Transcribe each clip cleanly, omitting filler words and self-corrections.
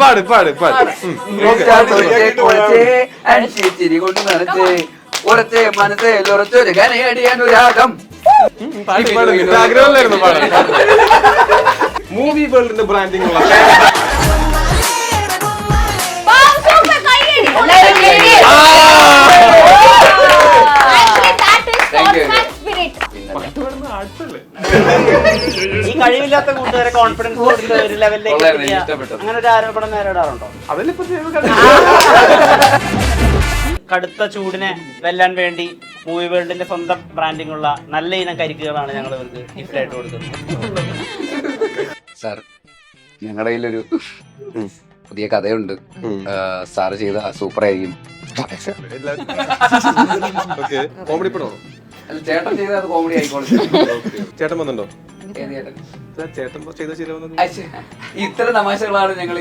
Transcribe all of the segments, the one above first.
പാട് പാട് പാട്. ഉറച്ചേ മനസ്സിൽ ഉറച്ചൊരു ഗനയടിയാനുരാഗം. ആഗ്രഹമല്ലായിരുന്നു പാടാൻ. മൂവി വേൾഡിന്റെ ബ്രാൻഡിംഗ് ഉള്ള ഈ കഴിവില്ലാത്ത കൂട്ടുകാരെ കോൺഫിഡൻസ് കൊടുത്ത ഒരു ലെവലിലേക്ക് അങ്ങനെ ഒരു ആരോപണം നേരിടാറുണ്ടോ? അതിലിപ്പോ കടുത്ത ചൂടിനെ വെല്ലാൻ വേണ്ടി മൂവി വേൾഡിന്റെ സ്വന്തം ബ്രാൻഡിംഗ് ഉള്ള നല്ല ഇനം കരിക്കുകളാണ് ഞങ്ങൾ ഇവർക്ക് ഗിഫ്റ്റ് ആയിട്ട് കൊടുക്കുന്നത്. സാർ, ഞങ്ങളുടെ കയ്യിലൊരു പുതിയ കഥയുണ്ട്. സാറ് ചെയ്ത സൂപ്പർ ആയിരിക്കും. കോമഡി പടോ? അല്ല, ചേട്ടൻ ചെയ്ത അത് കോമഡി ആയിക്കോളും. ചേട്ടൻ വന്നുണ്ടോ? ചേട്ടൻ ചെയ്ത ഇത്തരം തമാശകളാണ് ഞങ്ങൾ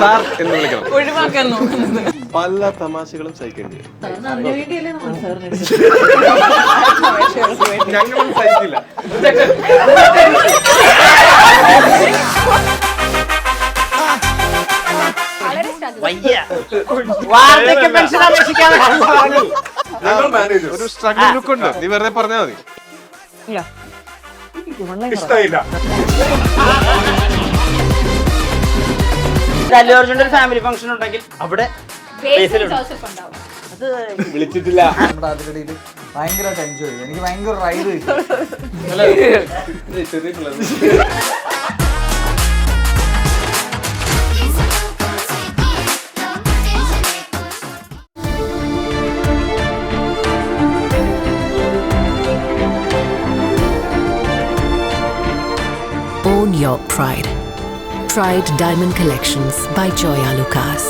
സാർ എന്ന് വിളിക്കണം. ഒഴിവാക്കാൻ നോക്കുന്നത്. പല തമാശകളും സഹിക്കേണ്ടി വരും. ഞങ്ങളും സഹിക്കില്ല. ഒരു സ്ട്രഗിൾ ലുക്ക് ഉണ്ട്. നീ വെറുതെ പറഞ്ഞാ മതി. ഇഷ്ടമില്ല. അല്ലു അർജുന്റെ ഒരു ഫാമിലി ഫംഗ്ഷൻ ഉണ്ടെങ്കിൽ അവിടെ വിളിച്ചിട്ടില്ല. അതിനിടയിൽ ഭയങ്കരമായിട്ട് എൻജോയ് ചെയ്തു. എനിക്ക് ഭയങ്കര റൈഡ് കിട്ടി. Own your pride. Pride Diamond Collections by Joya Lucas,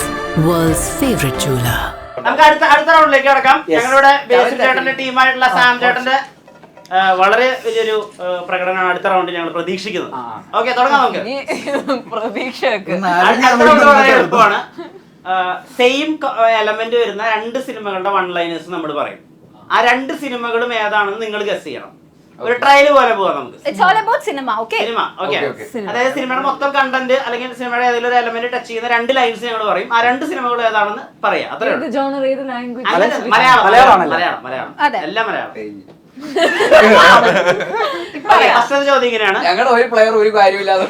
world's favorite jeweler. നമുക്ക് അടുത്ത റൗണ്ടിലേക്ക് കടക്കാം. ഞങ്ങളുടെ ബേസിൽ ചേട്ടന്റെ ടീമായിട്ടുള്ള സാം ചേട്ടന്റെ വളരെ വലിയൊരു പ്രകടനമാണ് അടുത്ത റൗണ്ടിൽ ഞങ്ങൾ പ്രതീക്ഷിക്കുന്നത്. ഓക്കെ, തുടങ്ങാം നമുക്ക്. പ്രതീക്ഷയൊക്കെ അടുത്ത റൗണ്ട് വളരെ എളുപ്പമാണ്. സെയിം എലമെന്റ് വരുന്ന രണ്ട് സിനിമകളുടെ വൺ ലൈനേഴ്സ് നമ്മൾ പറയും. ആ രണ്ട് സിനിമകളും ഏതാണെന്ന് നിങ്ങൾ ഗസ് ചെയ്യണം. ഒരു ട്രയൽ പോലെ പോവാം നമുക്ക്. Cinema, okay. അതായത് സിനിമയുടെ മൊത്തം കണ്ടന്റ് അല്ലെങ്കിൽ സിനിമയുടെ ഏതെങ്കിലും ഒരു എലമെന്റ് ടച്ച് ചെയ്യുന്ന രണ്ട് ലൈൻസ് ഞങ്ങൾ പറയും. ആ രണ്ട് സിനിമകൾ ഏതാണെന്ന് പറയാം. മലയാളം എല്ലാം മലയാളം. ഫസ്റ്റ് ചോദ്യം ഇങ്ങനെയാണ്. ഞങ്ങളുടെ ഒരു പ്ലെയർ ഒരു കാര്യമില്ലാതെ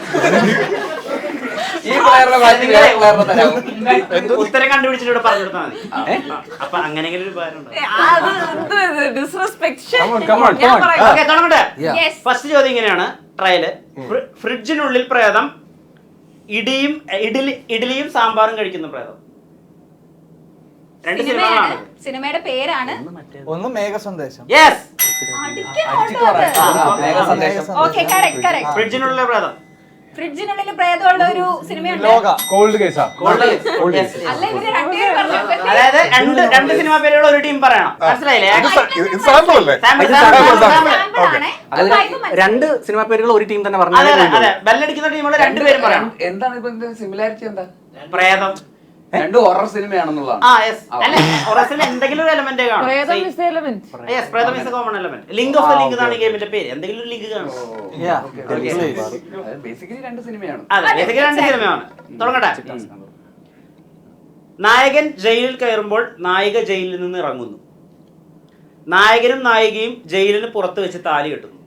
ഉത്തരം കണ്ടുപിടിച്ചിട്ട് പറഞ്ഞു കൊടുത്താൽ മതി. അപ്പൊ അങ്ങനെയെങ്കിലും ഒരു ഉപകാരം. ഫസ്റ്റ് ചോദ്യം ഇങ്ങനെയാണ്. ട്രയല്. ഫ്രിഡ്ജിനുള്ളിൽ പ്രേതം, ഇഡ്ഡലിയും സാമ്പാറും കഴിക്കുന്ന പ്രേതം. രണ്ട് സിനിമകളാണ്. സിനിമയുടെ പേരാണ് ഒന്ന് മേഘസന്ദേശം. യെസ്. ഫ്രിഡ്ജിനുള്ളിൽ പ്രേതം. ഫ്രിഡ്ജിനുള്ളിൽ പ്രേതമുള്ള ഒരു സിനിമയുണ്ട്. കോൾഡ് കേസാ. അല്ല, ഇവര് രണ്ടുപേരും പറഞ്ഞു. അതായത് രണ്ട് സിനിമ പേരുള്ള ഒരു ടീം പറയണം. മനസ്സിലായില്ലേ? രണ്ട് സിനിമ പേരുകൾ ഒരു ടീം തന്നെ പറഞ്ഞു. അതെ, ബെല്ലടിക്കുന്ന ടീമുള്ള രണ്ടുപേരും പറയണം. എന്താണ് ഇപ്പൊ സിമിലാരിറ്റി? എന്താ? പ്രേതം രണ്ടും ഹൊറർ സിനിമയാണെന്നുള്ളതാണ്. എന്തെങ്കിലും ഒരു എലമെന്റ് കാണും. ലിങ്ക് ഓഫ് ദ ലിങ്ക് എന്നാണ് ഈ ഗെയിമിന്റെ പേര്. എന്തെങ്കിലും ഒരു ലിങ്ക് കാണും. ബേസിക്കലി രണ്ട് സിനിമയാണ്. അതെ, ബേസിക്കലി രണ്ട് സിനിമയാണ്. തുടങ്ങട്ടെ. നായകൻ ജയിലിൽ കയറുമ്പോൾ നായിക ജയിലിൽ നിന്ന് ഇറങ്ങുന്നു. നായകനും നായികയും ജയിലിന് പുറത്ത് വെച്ച് താലി കെട്ടുന്നു.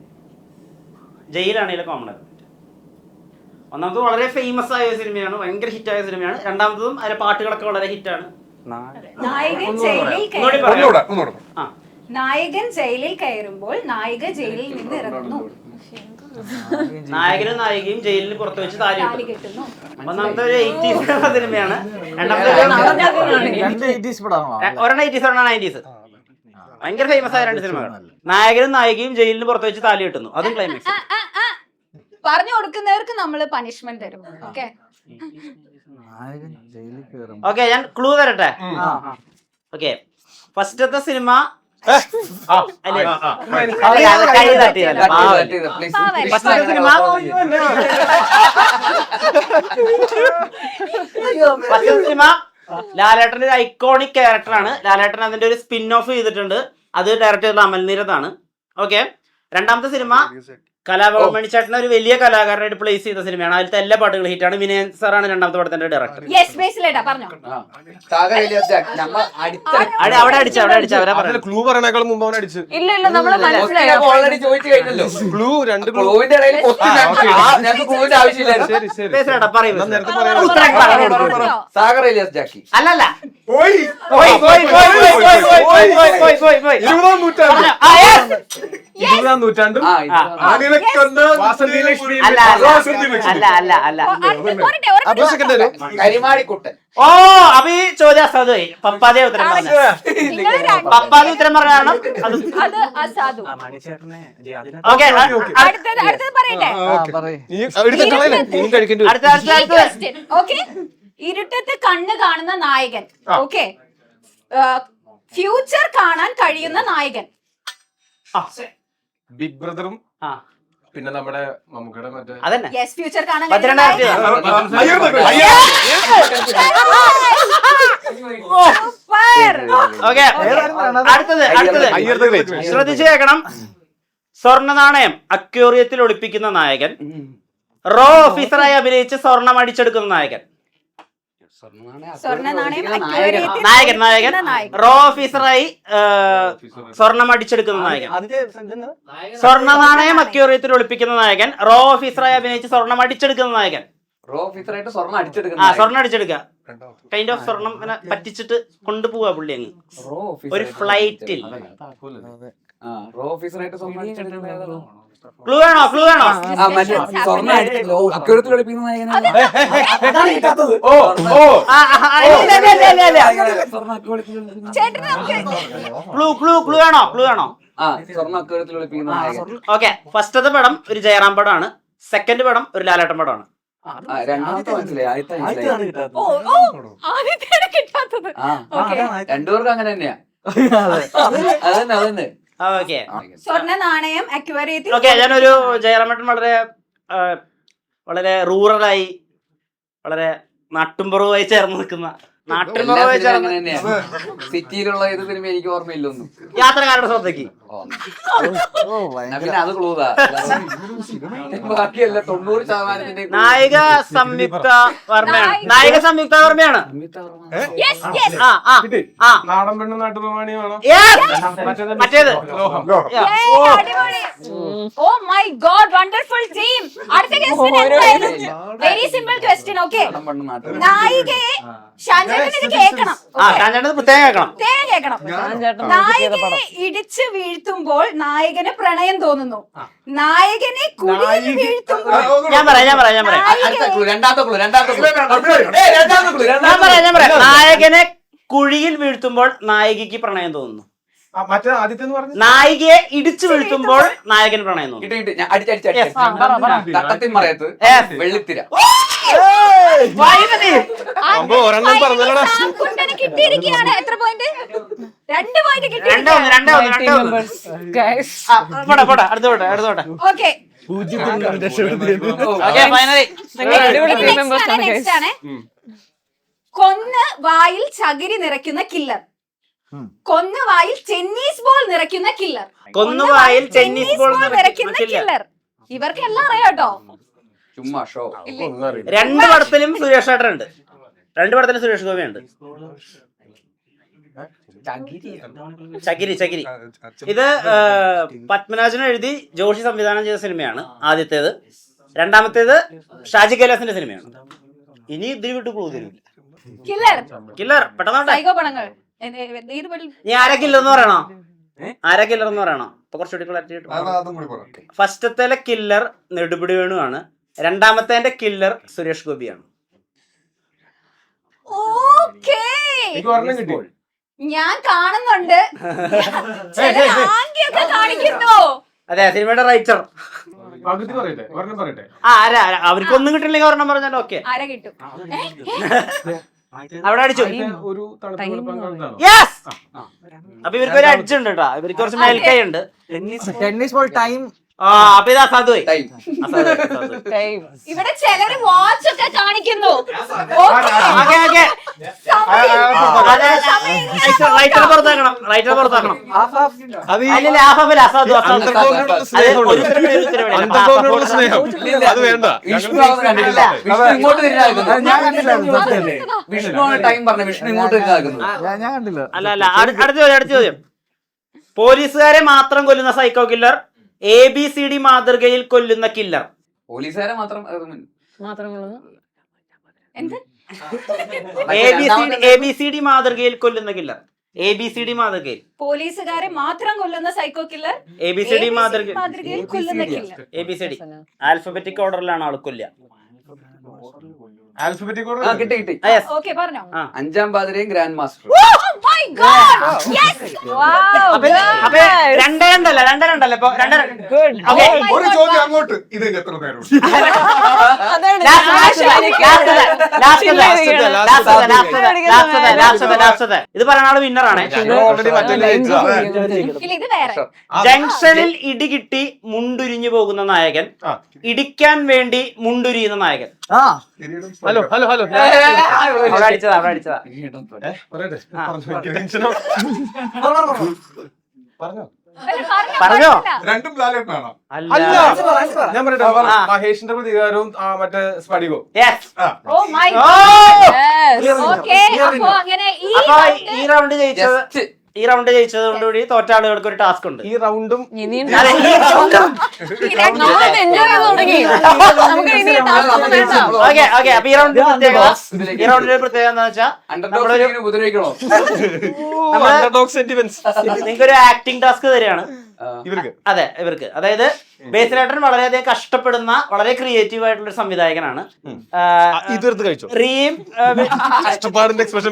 ജയിലാണ് ഇതിലെ കോമൺ എലമെന്റ്. ഒന്നാമത് വളരെ ഫേമസ് ആയ സിനിമയാണ്, ഭയങ്കര ഹിറ്റായ സിനിമയാണ്. രണ്ടാമത്തതും അതിലെ പാട്ടുകളൊക്കെ വളരെ ഹിറ്റാണ്. നായകൻ ജയിലിൽ കയറുമ്പോൾ നായിക ജയിലിൽ നിന്ന് ഇറങ്ങുന്നു. നായകനും നായികയും ജയിലിന് പുറത്ത് വെച്ച് താലി കെട്ടുന്നു. ഒന്നാമത്തെ ഒരു 80s സിനിമയാണ്. രണ്ടാമത്തെ ഒരെണ്ണം 80s ഒരെണ്ണം 90s. ഭയങ്കര ഫേമസ് ആയ രണ്ട് സിനിമകൾ. നായകനും നായികയും ജയിലിന് പുറത്ത് വെച്ച് താലി കെട്ടുന്നു. അതും ക്ലൈമാക്സ്. പറഞ്ഞു കൊടുക്കുന്നവർക്ക് നമ്മള് പണിഷ്മെന്റ് തരും. ഓക്കെ, ഞാൻ ക്ലൂ തരട്ടെ. ഓക്കെ, ഫസ്റ്റത്തെ സിനിമ ലാലേട്ടന്റെ ഒരു ഐക്കോണിക് ക്യാരക്ടറാണ്. ലാലേട്ടൻ അതിന്റെ ഒരു സ്പിൻ ഓഫ് ചെയ്തിട്ടുണ്ട്. അത് ഡയറക്റ്റ് ചെയ്തിട്ടുള്ള അമൽ നീരദാണ്. ഓക്കെ, രണ്ടാമത്തെ സിനിമ കലാഭവൻ ചേട്ടൻ ഒരു വലിയ കലാകാരനായിട്ട് പ്ലേസ് ചെയ്ത സിനിമയാണ്. അതിലത്തെ എല്ലാ പാട്ടുകളും ഹിറ്റാണ്. വിനയൻ സാറാണ് രണ്ടാമത്തെ പടത്തിന്റെ ഡയറക്ടർ. യെസ് ബേസിലേട്ടാ പറഞ്ഞോ. അവിടെ അടിച്ച അവരെ പറഞ്ഞു. ക്ലൂ പറയണേക്കാൾ മുമ്പ് അവൻ അടിച്ചു. ഇല്ല നമ്മള് മനസ്സിലായോ. ഓൾറെഡി ചോദിച്ചു കഴിഞ്ഞല്ലോ. ക്ലൂ രണ്ട് ക്ലൂവിന്റെ ഇടയിൽ ഞങ്ങൾക്ക് ക്ലൂവിന്റെ ആവശ്യമില്ലായിരുന്നു. ശരി ശരി ബേസിലേട്ടാ പറയൂ. നേരത്തെ സാഗർ ഇലിയാസ് ജാക്കി. അല്ലല്ല, പോയി 20ാം നൂറ്റാണ്ട് 20ാം നൂറ്റാണ്ടും വാസന്തി ലക്ഷ്മി കരിമാടിക്കുട്ടൻ. ഓ അപ്പൊ ഈ ചോദ്യം അസാധുവായി. പപ്പാതെ ഉത്തരം പറഞ്ഞു. പപ്പാതെ ഉത്തരം പറഞ്ഞാണ് അത് അസാധു. ഓക്കെ. അടുത്തത് പറയട്ടെ. അടുത്ത ഓക്കെ. ഇരുട്ടത്ത് കണ്ണ് കാണുന്ന നായകൻ. ഓക്കെ. ഫ്യൂച്ചർ കാണാൻ കഴിയുന്ന നായകൻ. ബിഗ് ബ്രദറും ആ പിന്നെ നമ്മുടെ മമ്മൂക്കയുടെ മറ്റേ അതന്നെ. യെസ്, ഫ്യൂച്ചർ കാണാൻ പന്ത്രണ്ടായിരത്തി ഓക്കെ. അടുത്തത് ശ്രദ്ധിച്ചു കേൾക്കണം. സ്വർണ്ണ നാണയം അക്വേറിയത്തിൽ ഒളിപ്പിക്കുന്ന നായകൻ. റോ ഓഫീസറായി അഭിനയിച്ച് സ്വർണം അടിച്ചെടുക്കുന്ന നായകൻ. സ്വർണ്ണ നാണയം നായകൻ റോ ഓഫീസറായി സ്വർണം അടിച്ചെടുക്കുന്ന നായകൻ. സ്വർണ്ണ നാണയം അക്വേറിയത്തിൽ ഒളിപ്പിക്കുന്ന നായകൻ. റോ ഓഫീസറായി അഭിനയിച്ച് സ്വർണം അടിച്ചെടുക്കുന്ന നായകൻ. റോ ഓഫീസറായിട്ട് സ്വർണ്ണം അടിച്ചെടുക്കുന്ന. സ്വർണം അടിച്ചെടുക്കുക. കൈൻഡ് ഓഫ് സ്വർണം ഇങ്ങനെ പറ്റിച്ചിട്ട് കൊണ്ടുപോവാ പുള്ളി അങ്ങ് ഒരു ഫ്ലൈറ്റിൽ. റോ ഓഫീസറായിട്ട് സ്വർണ്ണം അടിച്ചെടുക്കുന്ന. ക്ലൂ വേണോ? അക്യൂരത്തിൽ കളിപ്പിക്കുന്ന നായകനാണ്. ക്ലൂ വേണോ? സ്വർണ്ണ അക്യൂരത്തിൽ കളിപ്പിക്കുന്ന നായകൻ. ഓക്കെ. ഫസ്റ്റത്തെ പടം ഒരു ജയറാം പടമാണ്. സെക്കൻഡ് പടം ഒരു ലാലേട്ടൻ പടമാണ്. രണ്ടാമത്തെ മനസ്സിലായി. ആദ്യത്തെ മനസ്സിലായി. ആദ്യത്തെ കിട്ടാത്തത്. രണ്ടുപേർക്കും അങ്ങനെ തന്നെയാ. അതന്നെ. ഓക്കെ. സ്വർണ്ണ നാണയം അക്വേറിയത്തിൽ. ഓക്കെ. ഞാനൊരു ജയറാമേട്ടൻ വളരെ റൂറലായി വളരെ നാട്ടുംപുറവുമായി ചേർന്ന് നിൽക്കുന്ന സിറ്റിയിലുള്ള ഏത് സിനിമ എനിക്ക് ഓർമ്മയില്ലൊന്നും. യാത്രക്കാരുടെ ശ്രദ്ധയ്ക്ക്. പിന്നെ അത് ക്ലൂതാ. ബാക്കിയല്ല 90% നായിക സംയുക്ത വർമ്മയാണ്. നാടൻ പെണ്ണും നാട്ടുപ്രമാണിയുമാണോ? മറ്റേത്. Oh my God, wonderful team. അടുത്ത question very simple question. Okay. നായികയെ ഷാൻചേട്ടൻ ഇത് കേൾക്കണം. ഷാൻചേട്ടൻ പ്രത്യേകം കേൾക്കണം. നായികയെ ഇടിച്ചു വീഴ്ത്തുമ്പോൾ നായകന് പ്രണയം തോന്നുന്നു. നായകനെ കുഴിയിൽ വീഴ്ത്തുമ്പോൾ. ഞാൻ പറയാം. നായകനെ കുഴിയിൽ വീഴ്ത്തുമ്പോൾ നായികക്ക് പ്രണയം തോന്നുന്നു. മറ്റേ ആദ്യത്തെ നായികയെ ഇടിച്ചു വീഴ്ത്തുമ്പോൾ നായകന് പ്രണയം തോന്നുന്നു. തട്ടത്തിമറയത്ത് വെള്ളിത്തിര. ഒരെണ്ണം പറഞ്ഞല്ലോടാ. കിട്ടിയിരിക്കുകയാണ്. എത്ര പോയിന്റ്? 2 പോയിന്റ് കിട്ടി. അടുത്തോട്ടെ. ഓക്കെ. കൊന്ന് വായിൽ ചകിരി നിറയ്ക്കുന്ന കില്ലർ. കൊന്ന് വായിൽ ടെന്നീസ് ബോൾ നിറയ്ക്കുന്ന കില്ലർ. കൊന്നുവായിൽ ടെന്നീസ് ബോൾ നിറയ്ക്കുന്ന കില്ലർ. ഇവർക്കെല്ലാം അറിയാട്ടോ. ചുമ്മാ ഷോ. 2 പടത്തിലും സുരേഷ് ഏട്ടൻ ഉണ്ട്. 2 പടത്തിലും സുരേഷ് ഗോപി ഉണ്ട്. ചകിരി. ഇത് പത്മനാഭൻ എഴുതി ജോഷി സംവിധാനം ചെയ്ത സിനിമയാണ് ആദ്യത്തേത്. രണ്ടാമത്തേത് ഷാജി കൈലാസിന്റെ സിനിമയാണ്. ഇനി ഇതിന് വിട്ടു പോകുന്നില്ല. കില്ലർ പെട്ടെന്ന്. നീ ആരാ കില്ലർ എന്ന് പറയണോ? ഇപ്പൊ കുറച്ചുകൂടി ക്ലാരിറ്റി കിട്ടും. ഫസ്റ്റത്തെ കില്ലർ നെടുപിടി വേണുവാണ്. രണ്ടാമത്തെ കില്ലർ സുരേഷ് ഗോപിയാണ്. ഞാൻ കാണുന്നുണ്ട്. കാണിക്കുന്നു. അതെ, സിനിമയുടെ റൈറ്റർ. അവർക്കൊന്നും കിട്ടില്ലെങ്കിൽ ഒരെണ്ണം പറഞ്ഞാൽ ഓക്കെ. ആരാ കിട്ടും? അവിടെ അടിച്ചു. അപ്പൊ ഇവർക്ക് ഒരു അടിച്ചു ഉണ്ട് കേട്ടോ. ഇവർക്ക് കുറച്ച് മേൽക്കൈ ഉണ്ട്. Tennis ball time. അപ്പൊ ഇത് അസാധുവായി. ഇവിടെ ചിലര് വാച്ച് ഒക്കെ കാണിക്കുന്നു. റൈറ്റർ പുറത്തേക്കണം. റൈറ്റർ പുറത്താക്കണം. അത് ഈ അല്ലല്ല, ഹാഫ് അസാദു അസാദു. അന്തർകോണിലുള്ള അത് സ്നേഹമുണ്ട്. ഒരു ഉത്തരവില്ല. അന്തർകോണിലുള്ള സ്നേഹം അത് വേണ്ട. വിഷ്ണു അത് കണ്ടിട്ടില്ല. വിഷ്ണു ഇങ്ങോട്ട് തിരിഞ്ഞാക്കുന്നു. ഞാൻ കണ്ടില്ലായിരുന്നു സത്യമല്ലേ. വിഷ്ണുവാണ് ടൈം പറഞ്ഞത്. വിഷ്ണു ഇങ്ങോട്ട് തിരിഞ്ഞാക്കുന്നു. ഞാൻ കണ്ടില്ല. അല്ല അടുത്ത ചോദ്യം. പോലീസുകാരെ മാത്രം കൊല്ലുന്ന സൈക്കോ കില്ലർ, ABCD മാതൃകയിൽ കൊല്ലുന്ന കില്ലർ. പോലീസുകാരെ മാത്രം എന്ത് ABCD മാതൃകയിൽ കൊല്ലുന്ന കില്ലർ. ABCD മാതൃകയിൽ പോലീസുകാരെ മാത്രം കൊല്ലുന്ന സൈക്കോ കില്ലർ, ABCD മാതൃകയിൽ മാതൃകയിൽ കൊല്ലുന്ന കില്ലർ. ABCD ആൽഫബറ്റിക് ഓർഡറിലാണ് ആൾ കൊല്ലുക. ആൽഫബറ്റിക് കിട്ടി. ഓക്കെ പറഞ്ഞോ. 5-ാം പാതിരയും grand master. Oh my God! Yes! Wow! അപ്പൊ രണ്ടല്ലേ ഇപ്പൊ ഒരു ചോദ്യം അങ്ങോട്ട്. ഇത് എത്ര നേരം ഇത് പറയുന്ന ആള് വിന്നറാണ്. ഓൾറെഡി മറ്റേ ഇല്ല, ഇത് വേറെ. ജംഗ്ഷനിൽ ഇടികിട്ടി മുണ്ടുരിഞ്ഞു പോകുന്ന നായകൻ, ഇടിക്കാൻ വേണ്ടി മുണ്ടുരിയുന്ന നായകൻ. ഹലോ അവിടെ അടിച്ചതാ. പറയട്ടെ പറഞ്ഞോ. പറഞ്ഞോ? രണ്ടും ലാലേട്ടനാണോ? അല്ല. ഞാൻ പറയട്ടെ. മഹേഷിന്റെ പ്രതികാരവും മറ്റേ സ്ഫടികവും. Yes. Oh my oh! God! Okay, അപ്പോ അങ്ങനെ അപ്പൊ ഈ റൗണ്ട് ജയിച്ചത് കൊണ്ടുകൂടി തോറ്റ ആളുകൾക്ക് ഒരു ടാസ്ക് ഉണ്ട്. ഈ റൗണ്ടും അതെ, ഈ round- ഓക്കെ അപ്പൊ ഈ റൗണ്ടിന്റെ പ്രത്യേകത എന്താ വെച്ചാൽ അണ്ടർഡോഗ്സിനെ ഉപദ്രവിക്കണോ? നിങ്ങൾക്കൊരു ആക്ടിംഗ് ടാസ്ക് തരികയാണ് ഇവർക്ക്. അതെ, ഇവർക്ക്. അതായത് ബേസിലേട്ടൻ വളരെയധികം കഷ്ടപ്പെടുന്ന വളരെ ക്രിയേറ്റീവ് ആയിട്ടുള്ള ഒരു സംവിധായകനാണ്. ഇതെടുത്ത് കഴിച്ചോ. കഷ്ടപ്പാടിന്റെ എക്സ്പ്രഷൻ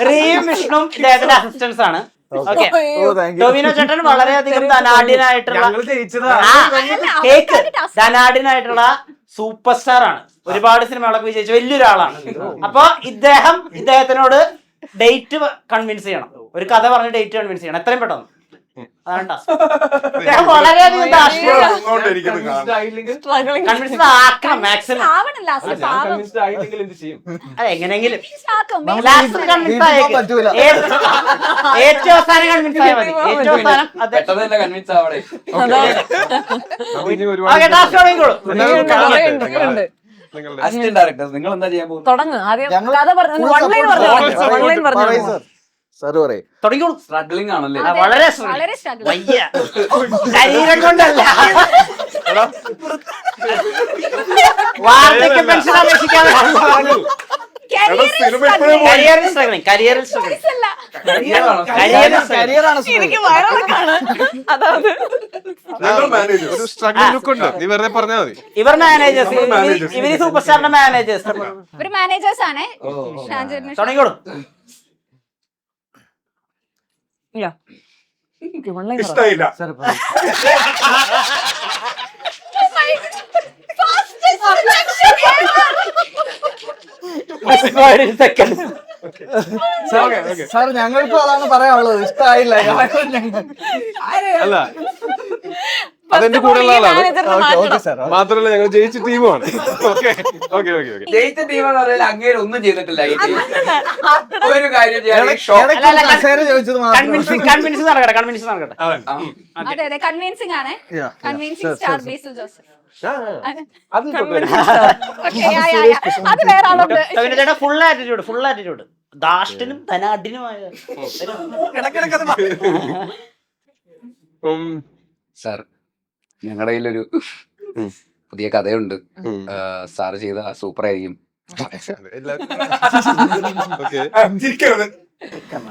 റീം വിഷ്ണു ഇദ്ദേഹത്തിന്റെ അസിസ്റ്റൻസ് ആണ്. ഓക്കെ, ടൊവിനോ ചേട്ടൻ വളരെയധികം ധനാഢ്യനായിട്ടുള്ള ധനാഢ്യനായിട്ടുള്ള സൂപ്പർ സ്റ്റാർ ആണ്. ഒരുപാട് സിനിമകളൊക്കെ വിജയിച്ച വലിയൊരാളാണ്. അപ്പൊ ഇദ്ദേഹത്തിനോട് ഡേറ്റ് കൺവിൻസ് ചെയ്യണം. ഒരു കഥ പറഞ്ഞ് ഡേറ്റ് കൺവിൻസ് ചെയ്യണം എത്രയും പെട്ടെന്ന്. അതാണ് വളരെയധികം കൺവിൻസ് ആക്കണം മാക്സിമം. എങ്ങനെയെങ്കിലും ഏറ്റവും അവസാനം കൺവിൻസ് ആയാൽ മതി. ഏറ്റവും അവസാനം പെട്ടെന്ന് കൺവിൻസ് ആവണേ. അസിസ്റ്റന്റ് ഡയറക്ടേഴ്സ് നിങ്ങൾ എന്താ ചെയ്യാൻ പോകുന്നത്? തുടങ്ങിക്കോളൂ. സ്ട്രഗ്ലിംഗ് ആണല്ലേ? വളരെ വയ്യ ശരീരം കൊണ്ടല്ല, വാർദ്ധക്യ പെൻഷൻ അപേക്ഷിക്കാതെ കരിയറിൽ ഒരു സ്ട്രഗിൾ ലുക്ക് ഉണ്ട്. നീ വെറുതെ പറഞ്ഞാൽ മതി. ഇവർ മാനേജേഴ്സ്, ഇവര് സൂപ്പർ സ്റ്റാറിന്റെ മാനേജേഴ്സ്. ഒരു മാനേജേഴ്സ് ആണ്. തുടങ്ങിക്കോളൂ. ഇഷ്ടമില്ല. സാർ ഞങ്ങൾക്കും അതാണ് പറയാനുള്ളത്. ഇഷ്ടമായില്ല. അല്ല, അതെന്റെ കൂടെയുള്ള ആളാണ്. മാത്രമല്ല ഞങ്ങൾ ജയിച്ച ടീമാണ്. ജയിച്ച ടീമെന്ന് പറഞ്ഞാൽ അങ്ങേര് ഒന്നും ചെയ്തിട്ടില്ല. ഈ team. ഒരു കാര്യം ചോദിച്ചത് കൺവിൻസ് നടക്കട്ടെ. അതെ അതെ, കൺവിൻസിംഗ് ആണ്. കൺവിൻസിംഗ് സ്റ്റാർ ബേസിൽ ജോസഫ്. അത് അത് വേറെ ആളുണ്ട്. ഫുൾ ആറ്റിറ്റ്യൂഡ് ദാഷ്ടിനും ധനാഢ്യനുമായ സാർ, ഞങ്ങളുടെ കയ്യിലൊരു പുതിയ കഥയുണ്ട്. സാർ ചെയ്ത സൂപ്പർ ആയിരിക്കും.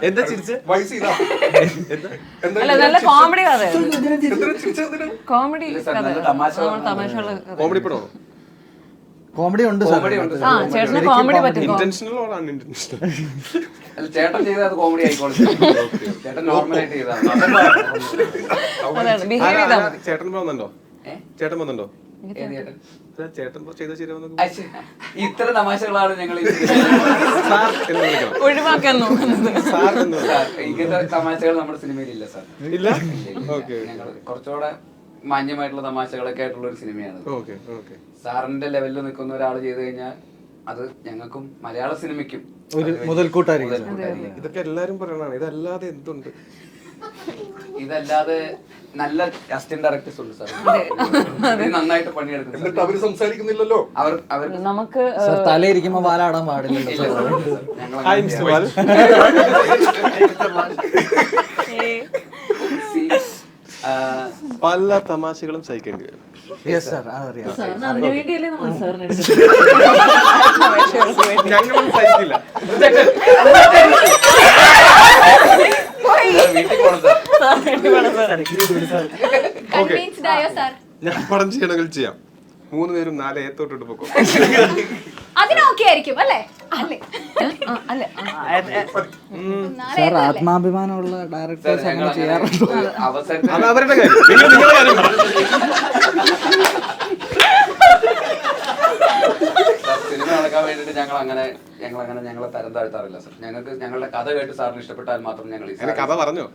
എന്താ ചിരിച്ച് നല്ല കോമഡി കഥ, കോമഡി കോമഡി പടോ? കോമഡി ഉണ്ട്. ചേട്ടന് കോമഡി പറ്റും. Intentional or unintentional? ചേട്ടൻ ചെയ്തത് കോമഡി ആയിക്കോളും. ചേട്ടൻ നോർമലായിട്ട് ചെയ്തതാണ്. ബിഹേവ് ചെയ്താൽ മതി. ചേട്ടൻ പോകുന്നുണ്ടോ? ചേട്ടൻ പോകുന്നുണ്ടോ? ചേട്ടൻ ചെയ്ത ശരിയാവുന്ന ഇത്ര തമാശകളാണ് ഞങ്ങൾ ഒഴിവാക്കാൻ നോക്കുന്നത്. ഇങ്ങനത്തെ തമാശകൾ നമ്മുടെ സിനിമയിലില്ല സാർ. ഇല്ല. ഞങ്ങൾ കുറച്ചുകൂടെ മാന്യമായിട്ടുള്ള തമാശകളൊക്കെ ആയിട്ടുള്ള ഒരു സിനിമയാണ്. സാറിന്റെ ലെവലിൽ നിൽക്കുന്ന ഒരാൾ ചെയ്ത് കഴിഞ്ഞാൽ അത് ഞങ്ങൾക്കും മലയാള സിനിമയ്ക്കും ഒരു മുതൽക്കൂട്ടായിരിക്കും. ഇതൊക്കെ എല്ലാരും പറയണതാണ്. ഇതല്ലാതെ എന്തുണ്ട്? ഇതല്ലാതെ നല്ല അസിസ്റ്റന്റ് ഡയറക്ടേഴ്സ് ഉണ്ട് സാർ. നന്നായിട്ട് പണിയെടുക്കും. എന്നിട്ട് അവര് സംസാരിക്കുന്നില്ലല്ലോ. അവർ നമുക്ക് സർ തലയിരിക്കുമ്പോ വാലാടാൻ പാടില്ലല്ലോ. ഹായ് മിസ്റ്റർ ബാൽ. പല തമാശകളും സഹിക്കേണ്ടി വരും. യെസ് സർ, അതറിയാം. അതിനു വേണ്ടിയല്ലേ നമ്മൾ സാറിന് ഞങ്ങളും സഹിക്കില്ല. വീട്ടിൽ പോകണം സാർ. കൺവിൻസ്ഡ് ആയോ സാർ? ഞാൻ പടം ചെയ്യണമെങ്കിൽ ചെയ്യാം. 3 പേരും 4 ഏത്തോട്ടിട്ട് പോക്കോ. അതിനൊക്കെ ആയിരിക്കും അല്ലേ? അല്ലേ അല്ലേ സാർ ആത്മാഭിമാനമുള്ള ഡയറക്ടേഴ്സ് അങ്ങനെ ചെയ്യാറുണ്ടോ? അവസരത്തിൽ അത് അവരുടെ കാര്യം. നിങ്ങൾ നിങ്ങളുടെ കാര്യം പറ. സിനിമ നടക്കാൻ വേണ്ടിട്ട് ഞങ്ങളെ തരം താഴ്ത്താറില്ല സാർ. ഞങ്ങൾക്ക് ഞങ്ങളുടെ കഥ കേട്ട് സാറിന് ഇഷ്ടപ്പെട്ടാൽ മാത്രം ഞങ്ങൾ എന്നെ കഥ പറഞ്ഞോ?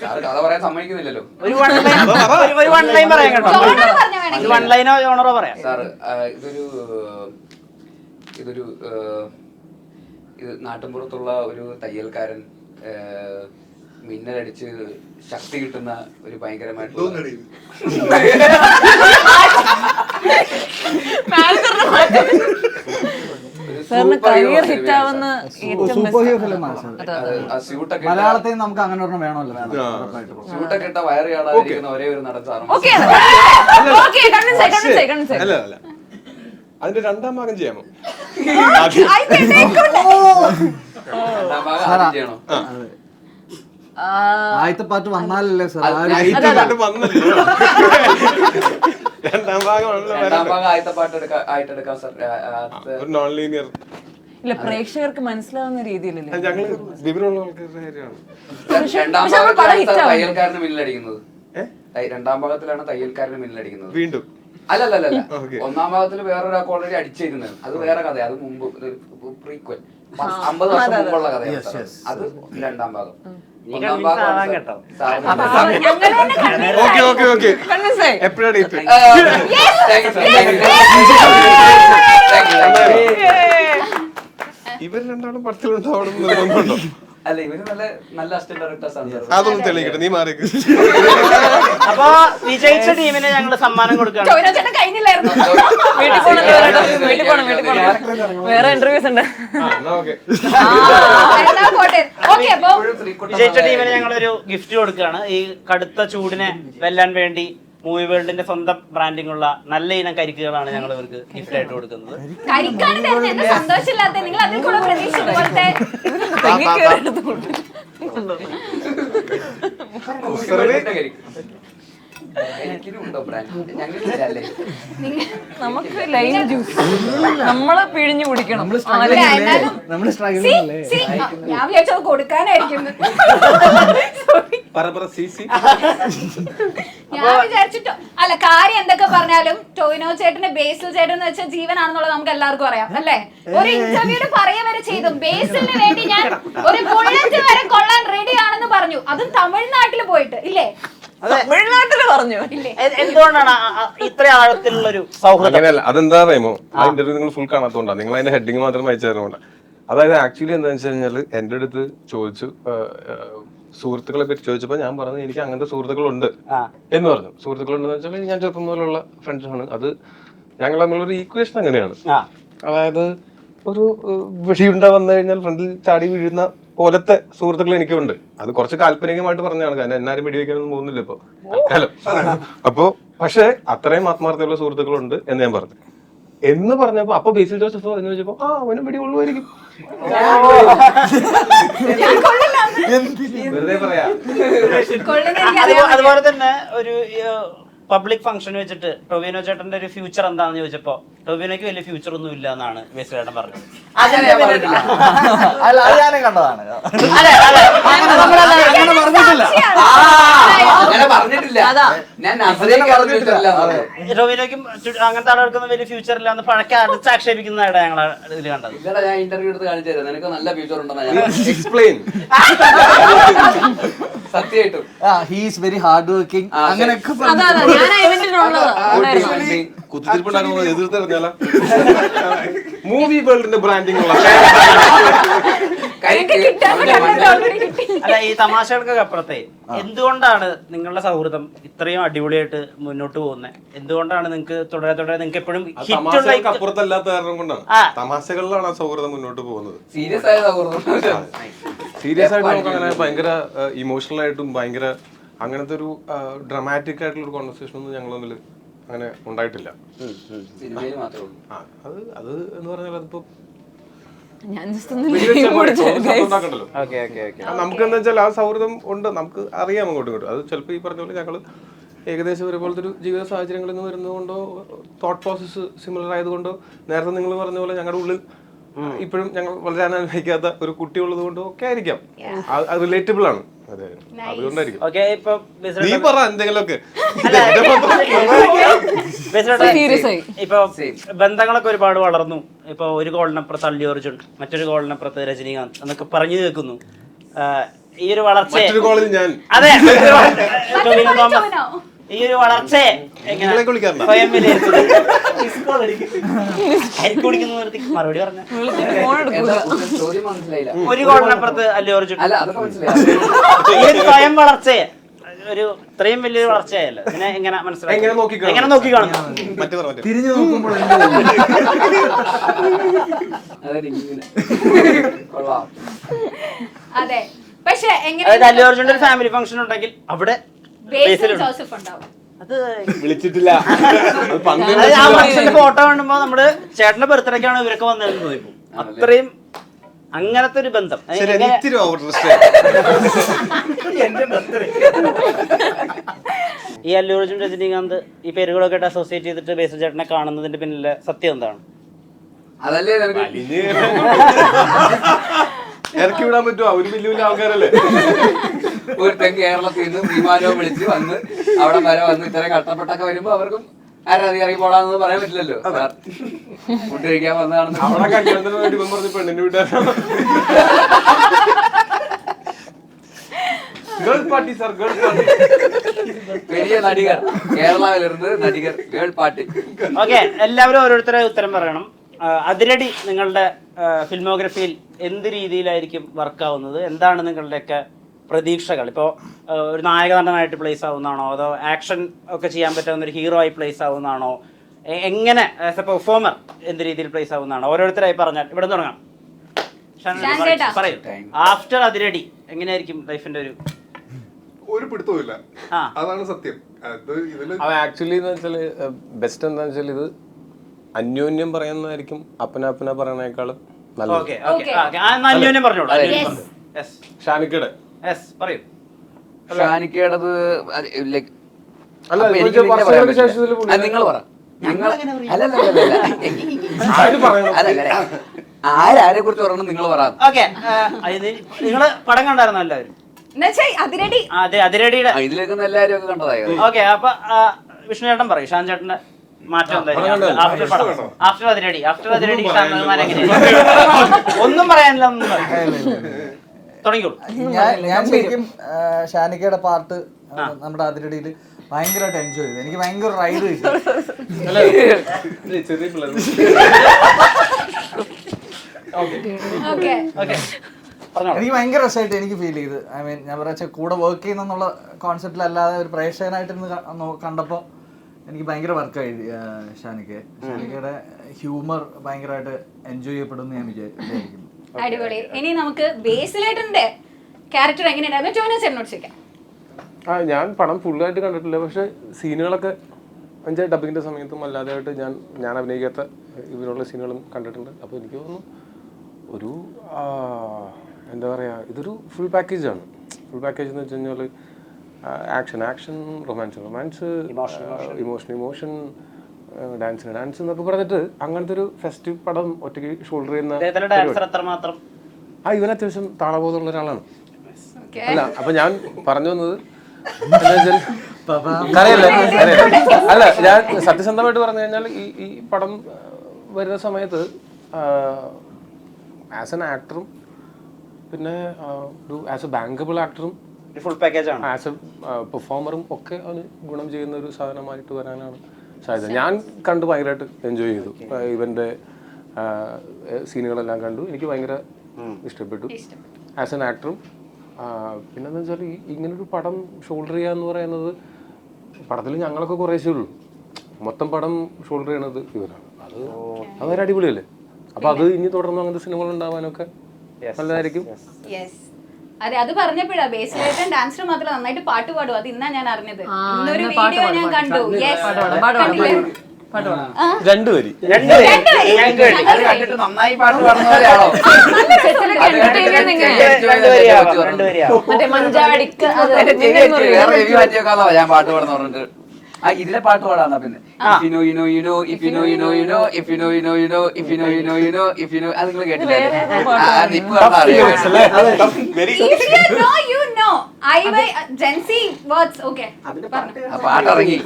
സാർ കഥ പറയാൻ സമ്മതിക്കുന്നില്ലല്ലോ. ഒരു വൺ ലൈൻ പറയാം കേട്ടോ. ഒരു വൺ ലൈനോ ജോണറോ പറയാം സാർ. ഇത് നാട്ടിൻപുറത്തുള്ള ഒരു തയ്യൽക്കാരൻ മിന്നലടിച്ച് ശക്തി കിട്ടുന്ന ഒരു ഭയങ്കരമായിട്ടുള്ള സാറിന് കരിയർ ഹിറ്റ് ആവുന്ന സൂപ്പർ ഹീറോ ഫിലിമാണ് സാർ. സ്യൂട്ടൊക്കെ മലയാളത്തിൽ നമുക്ക് അങ്ങനെ ഒരെണ്ണം വേണമല്ലോ. സ്യൂട്ടൊക്കെ ഇട്ട വയറ് ചാടാതിരിക്കുന്ന ഒരേ ഒരു നടൻ സാറും. അല്ല അല്ല, അതിന്റെ 2ാം ഭാഗം ചെയ്യാമോ? ചെയ്യണോ? ആദ്യത്തെ പാട്ട് വന്നാലല്ലേ സാർ വന്നല്ലോ. 2ാം ഭാഗം ആദ്യത്തെ പാട്ട് ആയിട്ടെടുക്കാം സാർ. ഒരു നോൺ ലീനിയർ. ഇല്ല, പ്രേക്ഷകർക്ക് മനസ്സിലാവുന്ന രീതിയിലല്ലേ ഞങ്ങള് വിവരമുള്ള ആൾക്കാരുടെ കാര്യമാണ്. 2ാം ഭാഗത്തിലാണ് തയ്യൽക്കാരന് മിന്നലടിക്കുന്നത്. 2ാം ഭാഗത്തിലാണ് തയ്യൽക്കാരന് മിന്നലടിക്കുന്നത് വീണ്ടും അല്ല 1ാം ഭാഗത്തിൽ വേറൊരാൾക്ക് ഓൾറെഡി അടിച്ചിരുന്നത്. അത് വേറെ കഥയാണ്. അത് മുമ്പ് പ്രീക്വൽ 50 വർഷം മുമ്പുള്ള കഥയാണ്. അത് 2ാം ഭാഗം. 1ാം ഭാഗം ഓക്കെ എപ്പോഴാ ഡേറ്റ്? ഇവർ 2ആളും പടത്തിലുണ്ടാവണം നിർബന്ധമുണ്ടോ? അല്ല, ഇവര് നല്ല അസിസ്റ്റന്റ് ഡയറക്ടേഴ്സ് ആണ്. അതൊന്നും തെളിയിക്കട്ടെ, നീ മാറിക്ക്. അപ്പൊ വിജയിച്ച ടീമിന് ഞങ്ങൾ സമ്മാനം കൊടുക്കുകയാണ്. കഴിഞ്ഞില്ലായിരുന്നു. വീട്ടിൽ പോണം. വേറെ ഇന്റർവ്യൂസ് ഉണ്ട്. വിജയിച്ച ടീമിന് ഞങ്ങളൊരു ഗിഫ്റ്റ് കൊടുക്കുകയാണ്. ഈ കടുത്ത ചൂടിനെ വെല്ലാൻ വേണ്ടി മൂവി വേൾഡിന്റെ സ്വന്തം ബ്രാൻഡിംഗ് ഉള്ള നല്ല ഇനം കരിക്കുകളാണ് ഞങ്ങൾ ഇവർക്ക് ഗിഫ്റ്റ് ആയിട്ട് കൊടുക്കുന്നത്. സന്തോഷമില്ലാത്ത നിങ്ങൾ അതിൽ കൂടെ പ്രതീക്ഷ പോലത്തെ നമുക്ക് ലൈം ജ്യൂസ് നമ്മള് പിഴിഞ്ഞു കുടിക്കണം. ഞാൻ വിചാരിച്ചത് കൊടുക്കാനായിരിക്കും. ഞാൻ വിചാരിച്ചിട്ടോ അല്ല, കാര്യം എന്തൊക്കെ പറഞ്ഞാലും ടോവിനോ ചേട്ടന്റെ ബേസിൽ ചേട്ടൻ എന്ന് വെച്ചാൽ ജീവനാണെന്നുള്ളത് നമുക്ക് എല്ലാവർക്കും അറിയാം അല്ലേ? ഒരു ഇന്റർവ്യൂല് പറയുക വരെ ചെയ്തു, ബേസിലിന് വേണ്ടി ഞാൻ ഒരു ബുള്ളറ്റ് വരെ കൊള്ളാൻ റെഡി ആണെന്ന് പറഞ്ഞു. അതും തമിഴ്നാട്ടിൽ പോയിട്ട് ഇല്ലേ? തമിഴ്നാട്ടില് പറഞ്ഞു. എന്തുകൊണ്ടാണ് ഇത്ര ആഴത്തിലുള്ള ഒരു സൗഹൃദം? അങ്ങനെയല്ല, അതെന്താ പറയുമോ, ആ ഇന്റർവ്യൂ നിങ്ങൾ ഫുൾ കാണാത്തോണ്ടാ. നിങ്ങൾ അതിന്റെ ഹെഡിങ് മാത്രം വായിച്ചു തരുന്നോണ്ടാ. അതായത് ആക്ച്വലി എന്താണെന്ന് വെച്ച് കഴിഞ്ഞാൽ എന്റെ അടുത്ത് ചോദിച്ചു, സുഹൃത്തുക്കളെ പറ്റി ചോദിച്ചപ്പോ ഞാൻ പറഞ്ഞു എനിക്ക് അങ്ങനത്തെ സുഹൃത്തുക്കളുണ്ട് എന്ന് പറഞ്ഞു. സുഹൃത്തുക്കളുണ്ടെന്ന് വെച്ചാൽ ഞാൻ ചെറുപ്പം മുതലുള്ള ഫ്രണ്ട്സാണ്. അത് ഞങ്ങൾ തമ്മിലൊരു ഈക്വേഷൻ അങ്ങനെയാണ്. അതായത് ഒരു വെടിയുണ്ട വന്നു കഴിഞ്ഞാൽ ഫ്രണ്ടിൽ ചാടി വീഴുന്ന പോലത്തെ സുഹൃത്തുക്കൾ എനിക്കുണ്ട്. അത് കുറച്ച് കാൽപ്പനികമായിട്ട് പറഞ്ഞതാണ്, കാരണം എന്നാരും വെടിവെക്കാനൊന്നും പോകുന്നില്ല ഇപ്പൊ കാലം. അപ്പോ പക്ഷെ അത്രയും ആത്മാർത്ഥമുള്ള സുഹൃത്തുക്കളുണ്ട് എന്ന് ഞാൻ പറഞ്ഞു. എന്ന് പറഞ്ഞപ്പോ അപ്പൊ ബേസിൽ ജോസഫ് എന്ന് വെച്ചപ്പോ അവനും വെടി കൊള്ളുമായിരിക്കും. വെറുതെ പറയാ. അതുപോലെ തന്നെ ഒരു പബ്ലിക് ഫംഗ്ഷൻ വെച്ചിട്ട് ടൊവിനോ ചേട്ടന്റെ ഒരു ഫ്യൂച്ചർ എന്താണെന്ന് ചോദിച്ചപ്പോ ടൊവിനോയ്ക്ക് വലിയ ഫ്യൂച്ചർ ഒന്നും ഇല്ല എന്നാണ് ബേസിൽ ചേട്ടൻ പറഞ്ഞത്. ഞാനും കണ്ടതാണ്. ടൊവിനോയ്ക്കും അങ്ങനത്തെ ആളുകൾക്കൊന്നും വലിയ ഫ്യൂച്ചർ ഇല്ല എന്ന് പഴക്ക അടിച്ച് ആക്ഷേപിക്കുന്നതാണ് ഞങ്ങളെ ഇതിൽ കണ്ടത്. ഞാൻ ഇന്റർവ്യൂ എടുത്ത് കാണിച്ചു തരാം, നിനക്ക് നല്ല ഫ്യൂച്ചർ ഉണ്ടെന്നാണ്. സത്യമായിട്ടും he is very hard working അങ്ങനെയൊക്കെ കുത്തിരിപ്പുണ്ടാകുമ്പോൾ എതിർത്തെറിഞ്ഞാല മൂവി വേൾഡിന്റെ ബ്രാൻഡിങ് ഉള്ള അല്ല, ഈ തമാശകൾക്കൊക്കെ അപ്പുറത്തെ എന്തുകൊണ്ടാണ് നിങ്ങളുടെ സൗഹൃദം ഇത്രയും അടിപൊളിയായിട്ട് മുന്നോട്ട് പോകുന്നത്? എന്തുകൊണ്ടാണ് നിങ്ങൾക്ക് തുടരെ നിങ്ങൾക്ക് എപ്പോഴും തമാശകൾക്ക് അപ്പുറത്തല്ലാത്ത കാരണം കൊണ്ടാണ്. തമാശകളിലാണ് ആ സൗഹൃദം മുന്നോട്ട് പോകുന്നത്. സീരിയസ് ആയ സൗഹൃദം. സീരിയസ് ആയിട്ട് നമുക്ക് അങ്ങനെ ഭയങ്കര ഇമോഷണൽ ആയിട്ടും ഭയങ്കര അങ്ങനത്തെ ഒരു ഡ്രമാറ്റിക് ആയിട്ടുള്ള ഒരു കോൺവെർസേഷൻ ഒന്നും ഞങ്ങൾ തമ്മിൽ അങ്ങനെ ഉണ്ടായിട്ടില്ല. സിനിമയിൽ മാത്രമേ ഉള്ളൂ. അത് എന്ന് പറഞ്ഞാൽ അതിപ്പോ ഞാൻ ഉണ്ടാക്കണ്ടല്ലോ. നമുക്ക് എന്താ വെച്ചാൽ ആ സൗഹൃദം ഉണ്ട്, നമുക്ക് അറിയാം അങ്ങോട്ടും ഇങ്ങോട്ടും. അത് ചിലപ്പോൾ ഈ പറഞ്ഞ പോലെ ഞങ്ങൾ ഏകദേശം ഒരുപോലത്തെ ഒരു ജീവിത സാഹചര്യങ്ങളിൽ നിന്ന് വരുന്നതുകൊണ്ടോ തോട്ട് പ്രോസസ്സ് സിമിലർ ആയതുകൊണ്ടോ നേരത്തെ നിങ്ങൾ പറഞ്ഞ പോലെ ഞങ്ങളുടെ ഉള്ളിൽ ഇപ്പോഴും ഞങ്ങൾ വളരെ അനുഭവിക്കാത്ത ഒരു കുട്ടി ഉള്ളത് കൊണ്ടോ ഒക്കെ ആയിരിക്കാം. അത് റിലേറ്റബിൾ ആണ്. അതെ, അതുകൊണ്ടായിരിക്കും. നീ പറ എന്തെങ്കിലുമൊക്കെ. ഇപ്പൊ ബന്ധങ്ങളൊക്കെ ഒരുപാട് വളർന്നു. ഇപ്പൊ ഒരു ഗോളിനപ്പുറത്ത് അല്ലു അർജുൻ, മറ്റൊരു ഗോളിനപ്പുറത്ത് രജനീകാന്ത് എന്നൊക്കെ പറഞ്ഞു കേൾക്കുന്നു. ഈ ഒരു വളർച്ച, അതെ, ഈ ഒരു വളർച്ച സ്വയം മറുപടി പറഞ്ഞ ഒരു ഗോളിനപ്പുറത്ത് അല്ലു അർജുൻ. ഈ ഒരു സ്വയം വളർച്ചയെ ഒരു ഇത്രയും വലിയൊരു വളർച്ചയല്ല, ഇതിനെ എങ്ങനെ മനസ്സിലാക്കി, എങ്ങനെ നോക്കി കാണുന്നു? തിരിഞ്ഞു നോക്കുമ്പോൾ അതെ, പക്ഷെ അല്ലു അർജുന്റെ ഒരു ഫാമിലി ഫംഗ്ഷൻ ഉണ്ടെങ്കിൽ അവിടെ ജോസഫ് ഉണ്ടാവും. അത് വിളിച്ചിട്ടില്ല. ആ ഫംഗ്ഷന്റെ ഫോട്ടോ കാണുമ്പോ നമ്മള് ചേട്ടന്റെ ബർത്ത്ഡേക്കാണ് ഇവരൊക്കെ വന്നതെന്ന് തോന്നിപ്പോ. അത്രയും അങ്ങനത്തെ ഒരു ബന്ധം. ഈ അല്ലു അർജുൻ, രജനീകാന്ത് ഈ പേരുകളൊക്കെ ആയിട്ട് അസോസിയേറ്റ് ചെയ്തിട്ട് ബേസിൽ ചേട്ടനെ കാണുന്നതിന്റെ പിന്നിലെ സത്യം എന്താണ്? അതല്ലേ ഇറക്കി വിടാൻ പറ്റുമോ? അവര് വലിയ വലിയ ആൾക്കാരല്ലേ. ഒരുത്തൻ കേരളത്തിൽ നിന്ന് വിമാനവും വിളിച്ച് വന്ന് അവിടെ വരെ വന്ന് ഇത്ര കഷ്ടപ്പെട്ടൊക്കെ വരുമ്പോ അവർക്കും ആരാധി ഇറങ്ങി പോടാന്ന് പറയാൻ പറ്റില്ലല്ലോ. ഫുഡ് കഴിക്കാൻ വന്നതാണെന്ന് അവിടെ കല്യാണത്തിന് വേണ്ടി പറഞ്ഞ് പെണ്ണിന്റെ വീട്ടുകാരാണ്. Girl party sir, girl party. വലിയ നടികർ, കേരളത്തിലിരുന്ന് നടികർ, ഗേൾ പാർട്ടി. ഓക്കെ, എല്ലാവരും ഓരോരുത്തരെ ഉത്തരം പറയണം. അതിരടി നിങ്ങളുടെ ഫിൽമോഗ്രഫിയിൽ എന്ത് രീതിയിലായിരിക്കും വർക്കാവുന്നത്? എന്താണ് നിങ്ങളുടെയൊക്കെ പ്രതീക്ഷകൾ? ഇപ്പോൾ ഒരു നായക നടനായിട്ട് പ്ലേസ് ആവുന്നതാണോ, അതോ ആക്ഷൻ ഒക്കെ ചെയ്യാൻ പറ്റാവുന്ന ഒരു ഹീറോ ആയി പ്ലേസ് ആവുന്നതാണോ? എങ്ങനെ ആസ് എ പെർഫോമർ എന്ത് രീതിയിൽ പ്ലേസ് ആവുന്നതാണോ? ഓരോരുത്തരായി പറഞ്ഞാൽ ഇവിടെ തുടങ്ങാം. പറയൂ, ആഫ്റ്റർ അതിരടി എങ്ങനെയായിരിക്കും ലൈഫിന്റെ ഒരു പിടുത്തവുമില്ല, അതാണ് സത്യം. ആക്ച്വലി എന്ന് വെച്ചാല് ബെസ്റ്റ് എന്താന്ന് വെച്ചാൽ ഇത് അന്യോന്യം പറയുന്നതായിരിക്കും അപ്പന പറയണേക്കാളും നല്ലത്. ഷാനിക്കയുടെ ഷാനിക്കയുടേത് നിങ്ങൾ പറ. ആരെ കുറിച്ച് പറയണം നിങ്ങൾ പറ. നിങ്ങള് പടം കണ്ടായിരുന്നു എല്ലാവരും? അതെ, അതിരടിയുടെ ഇതിലേക്ക് എല്ലാവരും ഒക്കെ കണ്ടതായിരുന്നു. ഓക്കെ, അപ്പൊ വിഷ്ണു ചേട്ടൻ പറയും, ഷാൻ ചേട്ടന്റെ മാറ്റം എന്തായിരിക്കും ആഫ്റ്റർ അതിരടി? ആഫ്റ്റർ അതിരടി ഒന്നും പറയാനില്ല, ഒന്നും തുടങ്ങിക്കോളൂ. ഞാൻ ശരിക്കും ഷാനിക്കയുടെ പാർട്ട് നമ്മുടെ അതിരടിയിൽ ഭയങ്കരമായിട്ട് എൻജോയ് ചെയ്തു. എനിക്ക് ഭയങ്കര റൈഡ് കിട്ടി. എനിക്ക് ഭയങ്കര രസമായിട്ട് എനിക്ക് ഫീൽ ചെയ്ത്. ഐ മീൻ, ഞാൻ പറയാ കൂടെ വർക്ക് ചെയ്യുന്നുള്ള കോൺസെപ്റ്റിലല്ലാതെ ഒരു പ്രേക്ഷകനായിട്ടിരുന്ന് കണ്ടപ്പോൾ എനിക്ക് ഭയങ്കര വർക്കായി. ഷാനിക്കയുടെ ഹ്യൂമർ ഭയങ്കരമായിട്ട് എൻജോയ് ചെയ്യപ്പെടുമെന്ന് ഞാൻ വിചാരിക്കുന്നു. അടിപൊളി. ഇനി നമുക്ക് ബേസിലായിട്ടുണ്ട് ക്യാരക്ടർ എങ്ങനെയുണ്ടായിരുന്നു ചോദിച്ചാൽ ചേട്ടനോട് ചോദിക്കാം. ഞാൻ പടം ഫുള്ളായിട്ട് കണ്ടിട്ടില്ല, പക്ഷെ സീനുകളൊക്കെ എന്നുവെച്ചാൽ ഡബിങ്ങിന്റെ സമയത്തും അല്ലാതെയായിട്ട് ഞാൻ അഭിനയിക്കാത്ത ഇവരുള്ള സീനുകളും കണ്ടിട്ടുണ്ട്. അപ്പോൾ എനിക്ക് തോന്നുന്നു ഒരു എന്താ പറയുക, ഇതൊരു ഫുൾ പാക്കേജാണ്. ഫുൾ പാക്കേജ് എന്ന് വെച്ച് കഴിഞ്ഞാൽ ആക്ഷൻ, റൊമാൻസ്, ഇമോഷൻ, ഡാൻസ് എന്നൊക്കെ പറഞ്ഞിട്ട് അങ്ങനത്തെ ഒരു ഫെസ്റ്റീവ് പടം ഒറ്റയ്ക്ക് ഷോൾഡർ ചെയ്യുന്ന ഇവൻ അത്യാവശ്യം താളബോധമുള്ള ഒരാളാണ്. അല്ല, അപ്പൊ ഞാൻ പറഞ്ഞു വന്നത് അല്ല, ഞാൻ സത്യസന്ധമായിട്ട് പറഞ്ഞു കഴിഞ്ഞാൽ ഈ പടം വരുന്ന സമയത്ത് ആസ് എൻ ആക്ടറും പിന്നെ ഒരു ആസ് എ ബാങ്കബിൾ ആക്ടറും ഫുൾ പാക്കേജ് ആണ്, ആസ് എ പെർഫോമറും ഒക്കെ അവന് ഗുണം ചെയ്യുന്ന ഒരു സാധനമായിട്ട് വരാനാണ് ഷാഹിദ് ഞാൻ കണ്ട് ഭയങ്കരമായിട്ട് എൻജോയ് ചെയ്തു. ഇവന്റെ സീനുകളെല്ലാം കണ്ടു, എനിക്ക് ഭയങ്കര ഇഷ്ടപ്പെട്ടു ആസ് എൻ ആക്ടറും. പിന്നെന്താ വെച്ചാൽ ഇങ്ങനൊരു പടം ഷോൾഡർ ചെയ്യുക എന്ന് പറയുന്നത്, പടത്തിൽ ഞങ്ങളൊക്കെ കുറേശ്ശേ ഉള്ളൂ, മൊത്തം പടം ഷോൾഡർ ചെയ്യണത് ഇവരാണ്. അത് വളരെ അടിപൊളിയല്ലേ. അപ്പൊ അത് ഇനി തുടർന്ന് അങ്ങനത്തെ സിനിമകൾ ഉണ്ടാവാനൊക്കെ നല്ലതായിരിക്കും. അതെ, അത് പറഞ്ഞപ്പോഴാ ബേസിലായിട്ട് ഡാൻസിന് മാത്രം നന്നായിട്ട് പാട്ട് പാടും. അത് ഇന്നാ ഞാൻ അറിഞ്ഞത്. ഇന്നൊരു വീഡിയോ ഞാൻ കണ്ടു. രണ്ടുപേരി കണ്ടിട്ട് നന്നായി പാട്ട് പാടുന്ന പോലെയാണോ? വേറെ റിവ്യൂ മാറ്റിയൊക്കെ ഞാൻ പാട്ട് പാടുന്ന പറഞ്ഞിട്ട് ഇതിലെ പാട്ട് പാടാന്നാ പിന്നെ അത് നിങ്ങൾ കേട്ടില്ലേ? പാട്ടിറങ്ങി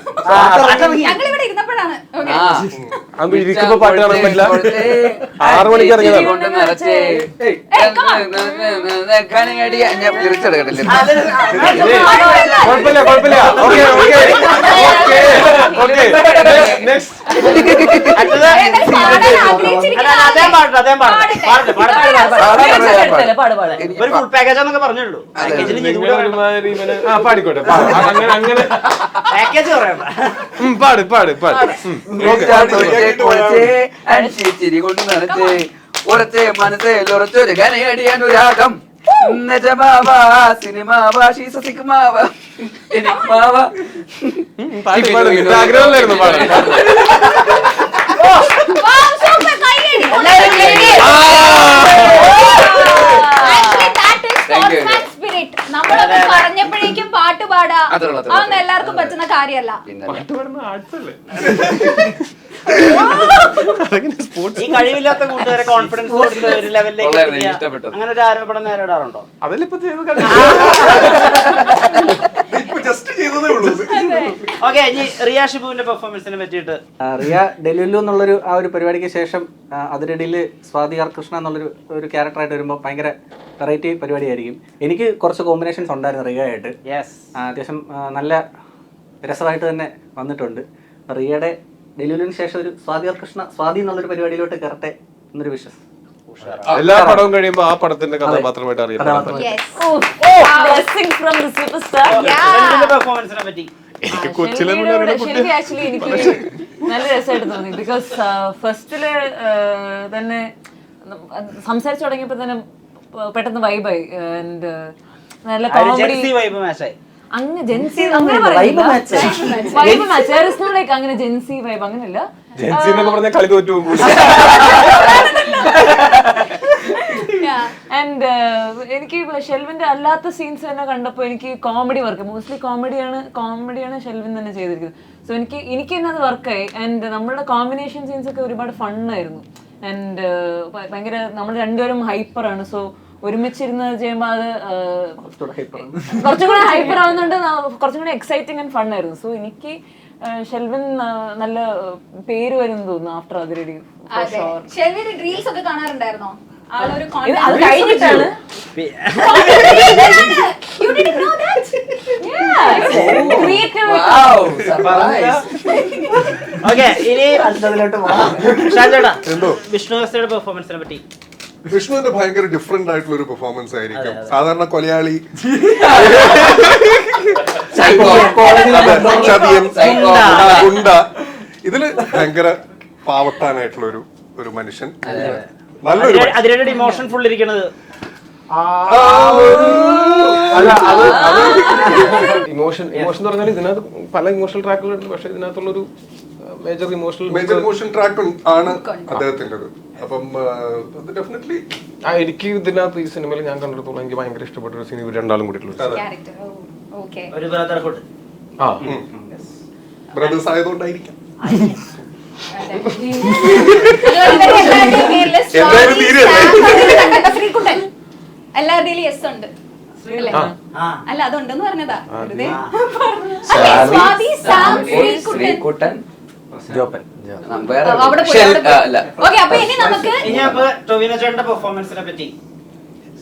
ഞങ്ങളിവിടെ ഇരുന്നപ്പോഴാണ്. പാട്ട് കാണാൻ പറ്റില്ല. 6 മണിക്ക് ഇറങ്ങിയതാണ്. കുഴപ്പമില്ല കുഴപ്പമില്ല. ഒരു ഫുൾ പാക്കേജ് എന്നൊക്കെ പറഞ്ഞുള്ളൂ. പാടിക്കോട്ടെ, അങ്ങനെ പാക്കേജ് പറയണ്ട. പാട് പാട് പാട്. ചിരി കൊണ്ട് നിറച്ച് ഉറച്ച് മനസ്സിൽ ഉറച്ചൊരു ഗനയടിയാനുരാഗം ആഗ്രഹമില്ലായിരുന്നു പാടാൻ. നമ്മളൊക്കെ പറഞ്ഞപ്പോഴേക്കും പാട്ട് പാടാ, അതൊന്നും എല്ലാവർക്കും പറ്റുന്ന കാര്യമല്ല. പാട്ട് പാടുന്ന ആർട്സല്ലേ. ഈ കഴിവില്ലാത്ത കൂട്ടുകാരെ കോൺഫിഡൻസ് കൊടുത്ത് ഒരു ലെവലിലേക്ക് അങ്ങനെ ഒരു ആരോപണം നേരിടാറുണ്ടോ? അതിലിപ്പോ ഓക്കെ, ഇനി റിയ ഷിബുവിന്റെ പെർഫോമൻസിനെ പറ്റിയിട്ട്. റിയ ഡെലുലു എന്നുള്ളൊരു ആ ഒരു പരിപാടിക്ക് ശേഷം അതിനിടയിൽ സ്വാതി ആർ കൃഷ്ണ എന്നുള്ളൊരു ഒരു ക്യാരക്ടറായിട്ട് വരുമ്പോൾ ഭയങ്കര വെറൈറ്റി പരിപാടിയായിരിക്കും. എനിക്ക് കുറച്ച് കോമ്പിനേഷൻസ് ഉണ്ടായിരുന്നു റിയ ആയിട്ട്. അത്യാവശ്യം നല്ല രസമായിട്ട് തന്നെ വന്നിട്ടുണ്ട്. റിയയുടെ ഡെലുലുവിന് ശേഷം ഒരു സ്വാതി ആർ കൃഷ്ണ സ്വാതി എന്നുള്ളൊരു പരിപാടിയിലോട്ട് കയറട്ടെ എന്നൊരു വിശ്വാസം. എല്ലാ പടവും കഴിയുമ്പോ ആ പടത്തിന്റെ കഥാപാത്രമായിട്ട് അറിയാം. പെർഫോമൻസിനെ പറ്റി ശരിക്കും ആക്ച്വലി എനിക്ക് നല്ല രസമായിട്ട് തോന്നി. ബിക്കോസ് ഫസ്റ്റില് തന്നെ സംസാരിച്ചു തുടങ്ങിയപ്പോ തന്നെ പെട്ടെന്ന് വൈബായി. ആൻഡ് നല്ല കോമഡി വൈബ് മാച്ചായി. അങ്ങനെ ജെൻസി അങ്ങനെ പറയുന്നില്ല, വൈബ് മാച്ച്. അങ്ങനെ ജെൻസി വൈബ് അങ്ങനെയല്ല. കളി തോറ്റു. ആൻഡ് എനിക്ക് ഷെൽവിന്റെ അല്ലാത്ത സീൻസ് തന്നെ കണ്ടപ്പോൾ എനിക്ക് കോമഡി വർക്ക്, മോസ്റ്റ്ലി കോമഡിയാണ് ഷെൽവിൻ തന്നെ ചെയ്തിരിക്കുന്നത്. സോ എനിക്ക് തന്നെ അത് വർക്കായി. ആൻഡ് നമ്മളുടെ കോമ്പിനേഷൻ സീൻസ് ഒക്കെ ഒരുപാട് ഫണ്ണായിരുന്നു. ആൻഡ് ഭയങ്കര നമ്മൾ രണ്ടുപേരും ഹൈപ്പറാണ്. സോ ഒരുമിച്ചിരുന്ന് ചെയ്യുമ്പോൾ അത് കുറച്ചും കൂടെ ഹൈപ്പർ ആവുന്നുണ്ട്, കുറച്ചും കൂടെ എക്സൈറ്റിംഗ് ആൻഡ് ഫണ്ണായിരുന്നു. സോ എനിക്ക് ഷെൽവിൻ നല്ല പേര് വരും തോന്നുന്നു ആഫ്റ്റർ അതിരടി. റീൽസ് ഒക്കെ കാണാറുണ്ടായിരുന്നോ? അത് കഴിഞ്ഞിട്ടാണ്. വിഷ്ണുദാസയുടെ പെർഫോമൻസിനെ പറ്റി. വിഷ്ണുവിന്റെ ഭയങ്കര ഡിഫറെന്റ് ആയിട്ടുള്ള ഒരു പെർഫോമൻസ് ആയിരിക്കും. സാധാരണ കൊലയാളി, ചതിയൻ, ഗുണ്ട, ഇതില് ഭയങ്കര പാവത്താനായിട്ടുള്ള ഒരു മനുഷ്യൻ. നല്ലൊരു അതിരുടെ ഇമോഷൻ ഫുൾ ഇരിക്കണത് ഇമോഷൻ എന്ന് പറഞ്ഞാൽ ഇതിനകത്ത് പല ഇമോഷണൽ ട്രാക്കുകളുണ്ട്. പക്ഷെ ഇതിനകത്തുള്ളൊരു മേജർ ഇമോഷൻ ട്രാക്ക് ആണ് അദ്ദേഹത്തിൻ്റെത്. അപ്പം ഡെഫിനറ്റ്ലി എനിക്ക് ഇതിനകത്ത് ഈ സിനിമയിൽ ഞാൻ കണ്ടിടത്തോളം എനിക്ക് ഭയങ്കര ഇഷ്ടപ്പെട്ട ഒരു സിനിമ രണ്ടാളും കൂടിയിട്ടുള്ള ഒരു ബ്രദർഹുഡ്. ബ്രദേഴ്സ് ആയതുകൊണ്ടായിരിക്കാം. എല്ലാവരുടെയും യെസ് ഉണ്ട് അല്ല, അതുണ്ടെന്ന് പറഞ്ഞതാ. ശ്രീകുട്ടൻ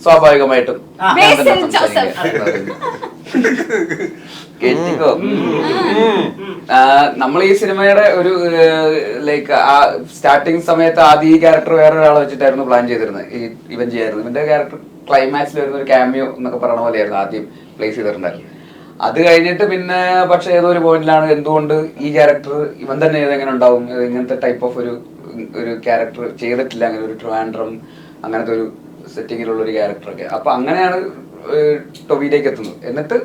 സ്വാഭാവികമായിട്ടും കേട്ടിക്കോ. നമ്മൾ ഈ സിനിമയുടെ ഒരു ലൈക്ക് ആ സ്റ്റാർട്ടിങ് സമയത്ത് ആദ്യം ഈ ക്യാരക്ടർ വേറെ ഒരാളെ വെച്ചിട്ടായിരുന്നു പ്ലാൻ ചെയ്തിരുന്നത്. ഇവൻ ചെയ്യായിരുന്നു. ഇവന്റെ ക്യാരക്ടർ ക്ലൈമാക്സിൽ വരുന്ന ഒരു ക്യാമിയോ എന്നൊക്കെ പറയുന്ന പോലെയായിരുന്നു ആദ്യം പ്ലേസ് ചെയ്തിട്ടുണ്ടായിരുന്നു. അത് കഴിഞ്ഞിട്ട് പിന്നെ പക്ഷെ ഏതോ ഒരു പോയിന്റിലാണ് എന്തുകൊണ്ട് ഈ ക്യാരക്ടർ ഇവൻ തന്നെ എങ്ങനെ ഉണ്ടാവും, ഇങ്ങനത്തെ ടൈപ്പ് ഓഫ് ഒരു ക്യാരക്ടർ ചെയ്തിട്ടില്ല, അങ്ങനെ ഒരു ട്രിവാൻഡ്രം അങ്ങനത്തെ ഒരു സെറ്റിങ്ങിലുള്ള ഒരു ക്യാരക്ടറൊക്കെ. അപ്പൊ അങ്ങനെയാണ് ടൊവിയിലേക്ക് എത്തുന്നത്. എന്നിട്ട്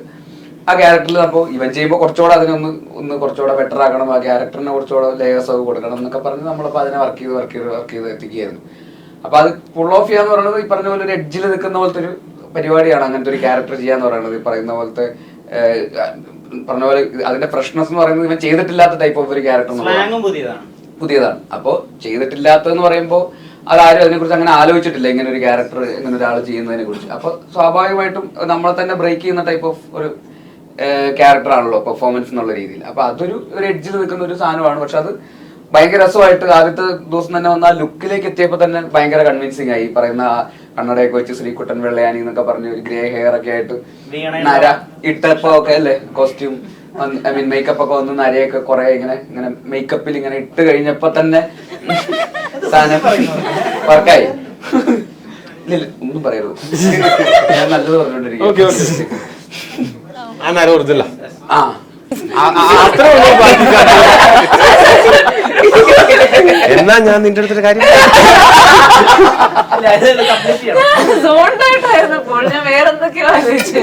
ആ ക്യാരക്ടറിൽ അപ്പോൾ ഇവൻ ചെയ്യുമ്പോൾ കുറച്ചുകൂടെ അതിനൊന്ന് കുറച്ചുകൂടെ ബെറ്റർ ആക്കണം, ആ ക്യാരക്ടറിനെ കുറച്ചുകൂടെ ലേയേഴ്സ് ഒക്കെ കൊടുക്കണം എന്നൊക്കെ പറഞ്ഞ് നമ്മളപ്പോൾ അതിനെ വർക്ക് ചെയ്ത് എത്തിക്കുകയായിരുന്നു. അപ്പൊ അത് ഫുൾ ഓഫ് ചെയ്യാന്ന് പറയുന്നത് ഈ പറഞ്ഞ പോലെ ഒരു എഡ്ജിൽ നിൽക്കുന്ന പോലത്തെ ഒരു പരിപാടിയാണ് അങ്ങനത്തെ ഒരു ക്യാരക്ടർ ചെയ്യാന്ന് പറയുന്നത്. ഈ പറയുന്ന പോലത്തെ പറഞ്ഞ പോലെ അതിന്റെ ഫ്രഷ്നെസ് എന്ന് പറയുന്നത് ഇവൻ ചെയ്തിട്ടില്ലാത്ത ടൈപ്പ് ഓഫ് ഒരു ക്യാരക്ടർ പുതിയതാണ്. അപ്പോൾ ചെയ്തിട്ടില്ലാത്തതെന്ന് പറയുമ്പോൾ അതാരും അതിനെക്കുറിച്ച് അങ്ങനെ ആലോചിച്ചിട്ടില്ല, ഇങ്ങനെ ഒരു ക്യാരക്ടർ ഇങ്ങനെ ഒരാൾ ചെയ്യുന്നതിനെ കുറിച്ച്. അപ്പൊ സ്വാഭാവികമായിട്ടും നമ്മളെ തന്നെ ബ്രേക്ക് ചെയ്യുന്ന ടൈപ്പ് ഓഫ് ഒരു ക്യാരക്ടർ ആണല്ലോ പെർഫോമൻസ് എന്നുള്ള രീതിയിൽ. അപ്പൊ അതൊരു എഡ്ജിൽ നിൽക്കുന്ന ഒരു സാധനമാണ്. പക്ഷെ അത് ഭയങ്കര രസമായിട്ട് ആദ്യത്തെ ദിവസം തന്നെ വന്ന ആ ലുക്കിലേക്ക് എത്തിയപ്പോൾ തന്നെ ഭയങ്കര കൺവിൻസിങ് ആയി. പറയുന്ന കണ്ണടയൊക്കെ വെച്ച് ശ്രീകുട്ടൻ വെള്ളയാനി എന്നൊക്കെ പറഞ്ഞ ഒരു ഗ്രേ ഹെയർ ഒക്കെ ആയിട്ട് നര ഇട്ടപ്പോ ഒക്കെ അല്ലേ കോസ്റ്റ്യൂം, ഐ മീൻ മേക്കപ്പ് ഒക്കെ വന്ന് നരയൊക്കെ കുറെ ഇങ്ങനെ മേക്കപ്പിൽ ഇങ്ങനെ ഇട്ട് കഴിഞ്ഞപ്പോ തന്നെ സാധനം വർക്കായി. ഇല്ല ഒന്നും പറയരുത്, ഞാൻ നല്ലത് പറഞ്ഞോണ്ടിരിക്കും. എന്നാ ഞാൻ നിന്റെ അടുത്തൊരു കാര്യം ഞാൻ വേറെന്തൊക്കെയോ ആലോചിച്ചു.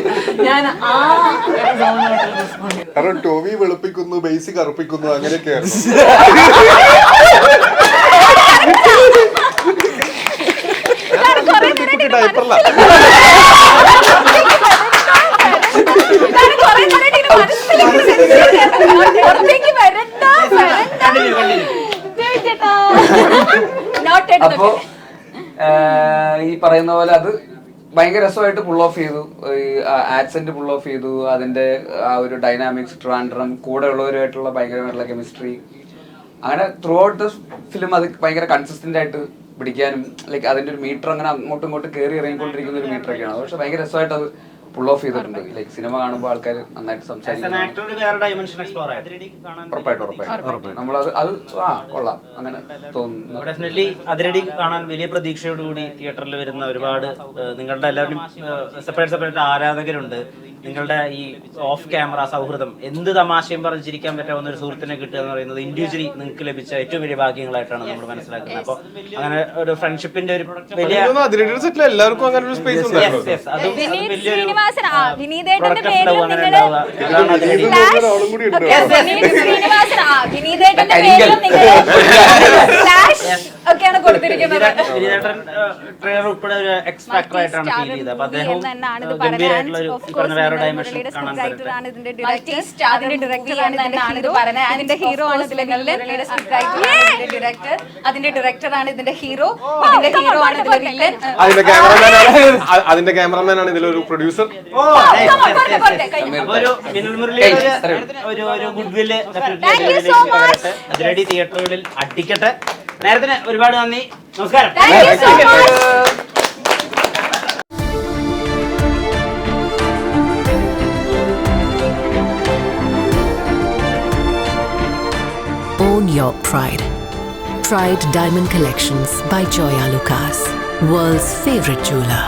കാരണം ടോമി വെളുപ്പിക്കുന്നു, ബേസിക് അർപ്പിക്കുന്നു, അങ്ങനെയൊക്കെയാണ്. അപ്പോ ഈ പറയുന്ന പോലെ അത് ഭയങ്കര രസമായിട്ട് പുൾ ഓഫ് ചെയ്തു. ആക്സെന്റ് പുൾ ഓഫ് ചെയ്തു. അതിന്റെ ആ ഒരു ഡൈനാമിക്സ്, ട്രാൻഡ്രം, കൂടെ ഉള്ളവരുമായിട്ടുള്ള ഭയങ്കരമായിട്ടുള്ള കെമിസ്ട്രി, അങ്ങനെ ത്രൂ ഔട്ട് ദ ഫിലിം അത് ഭയങ്കര കൺസിസ്റ്റന്റ് ആയിട്ട് പിടിക്കാനും ലൈക്ക് അതിന്റെ ഒരു മീറ്റർ അങ്ങനെ അങ്ങോട്ടും ഇങ്ങോട്ടും കയറി ഇറങ്ങിക്കൊണ്ടിരിക്കുന്ന ഒരു മീറ്റർ ഒക്കെയാണ്. പക്ഷെ ഭയങ്കര രസമായിട്ട് അത് പുൾ ഓഫ് ചെയ്തിട്ടുണ്ട്. ലൈക്ക് സിനിമ കാണുമ്പോൾ ആൾക്കാർ നന്നായിട്ട് സംസാരിക്കും. നമ്മളത് അത് കൊള്ളാം അങ്ങനെ തോന്നുന്നു. ഡെഫിനറ്റ്ലി അതിരടി കാണാൻ വലിയ പ്രതീക്ഷയോടുകൂടി തിയേറ്ററിൽ വരുന്ന ഒരുപാട് നിങ്ങളുടെ എല്ലാവരും സെപ്പറേറ്റ് ആരാധകരുണ്ട്. നിങ്ങളുടെ ഈ ഓഫ് ക്യാമറ സൗഹൃദം, എന്ത് തമാശയും പറഞ്ഞിരിക്കാൻ പറ്റാവുന്ന ഒരു സുഹൃത്തിനെ കിട്ടുക എന്ന് പറയുന്നത് ഇൻഡിവിജ്വലി നിങ്ങൾക്ക് ലഭിച്ച ഏറ്റവും വലിയ ഭാഗ്യങ്ങളായിട്ടാണ് നമ്മൾ മനസ്സിലാക്കുന്നത്. അപ്പോൾ അങ്ങനെ ഒരു ഫ്രണ്ട്ഷിപ്പിന്റെ ഒരു വലിയ എല്ലാവർക്കും അങ്ങനെ ഒരു സ്പേസ് ഒക്കെയാണ് കൊടുത്തിരിക്കുന്നത്. ട്രെയിലർ ഉൾപ്പെടെ ഒരു എക്സ് ഫാക്ടർ ആയിട്ടാണ് ഫീൽ ചെയ്തത്. അപ്പൊ അദ്ദേഹം ഗംഭീരമായിട്ടുള്ള ഒരു പറഞ്ഞ വേറെ ഡയമെൻഷൻ കാണാൻ പറ്റും. അതിന്റെ ഹീറോ ആണ് അതിന്റെ ഡയറക്ടറാണ് ഇതിന്റെ ഹീറോ, അതിന്റെ ഹീറോ ആണ് ഇതിന്റെ വില്ലൻ, അതിന്റെ ക്യാമറമാൻ ആണ് ഇതിലൊരു പ്രൊഡ്യൂസർ. ഒരു ഗുഡ് വില്ല് അതിരടി തിയേറ്ററുകളിൽ അടിക്കട്ടെ. നേരത്തിന് ഒരുപാട് നന്ദി, നമസ്കാരം. Own your pride. Pride Diamond Collections by Joya Lucas, world's favorite jeweler.